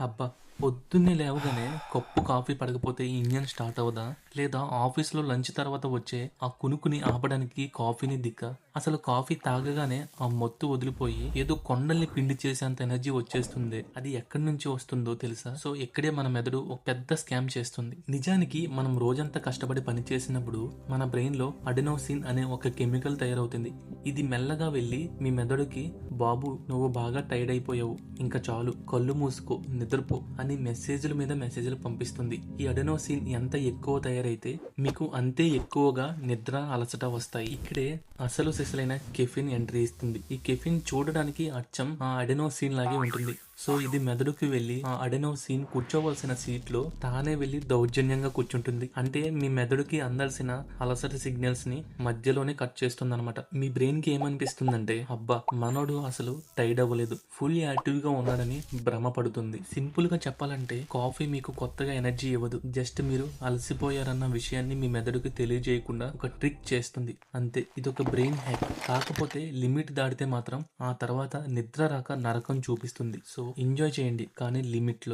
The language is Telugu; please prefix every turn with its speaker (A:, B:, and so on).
A: అబ్బా! పొద్దున్నే లేవగానే కప్పు కాఫీ పడకపోతే ఇంజిన్ స్టార్ట్ అవ్వదా? లేదా ఆఫీస్‌లో లంచ్ తర్వాత వచ్చే ఆ కునుకుని ఆపడానికి కాఫీనే దిక్కా? అసలు కాఫీ తాగగానే ఆ మత్తు వదిలిపోయి ఏదో కొండల్ని పిండి చేసేంత ఎనర్జీ వచ్చేస్తుంది. అది ఎక్కడి నుంచి వస్తుందో తెలుసా? సో, ఇక్కడే మన మెదడు ఒక పెద్ద స్కామ్ చేస్తుంది. నిజానికి మనం రోజంతా కష్టపడి పని చేసినప్పుడు మన బ్రెయిన్‌లో అడెనోసిన్ అనే ఒక కెమికల్ తయారవుతుంది. ఇది మెల్లగా వెళ్ళి మీ మెదడుకి బాబు నువ్వు బాగా టైర్డ్ అయిపోయావు. ఇంకా చాలు కళ్ళు మూసుకో నిద్రపో అని మెసేజ్‌ల మీద మెసేజ్‌లు పంపిస్తుంది. ఈ అడెనోసిన్ ఎంత ఎక్కువ తయారైతే మీకు అంతే ఎక్కువగా నిద్ర, అలసట వస్తాయి. ఇక్కడే అసలు సిసలైన కెఫిన్ ఎంట్రీ ఇస్తుంది. ఈ కెఫిన్ చూడడానికి అచ్చం ఆ అడెనోసిన్ లాగే ఉంటుంది. సో ఇది మెదడుకి వెళ్ళి ఆ అడెనోసిన్ కూర్చోవలసిన సీట్లో తానే వెళ్ళి దౌర్జన్యంగా కూర్చుంటుంది. అంటే మీ మెదడుకి అందాల్సిన అలసట సిగ్నల్స్ ని మధ్యలోనే కట్ చేస్తుందన్నమాట. మీ బ్రెయిన్ కి ఏమనిపిస్తుందంటే అబ్బా మనోడు అసలు టైర్డ్ అవ్వలేదు, ఫుల్ యాక్టివ్ గా ఉన్నాడని భ్రమ పడుతుంది. సింపుల్ గా చెప్పాలంటే కాఫీ మీకు కొత్తగా ఎనర్జీ ఇవ్వదు. జస్ట్ మీరు అలసిపోయారన్న విషయాన్ని మీ మెదడుకి తెలియజేయకుండా ఒక ట్రిక్ చేస్తుంది అంతే. ఇదొక బ్రెయిన్ హ్యాక్. కాకపోతే లిమిట్ దాటితే మాత్రం ఆ తర్వాత నిద్ర రాక నరకం చూపిస్తుంది. సో ఎంజాయ్ చేయండి కానీ లిమిట్ లో.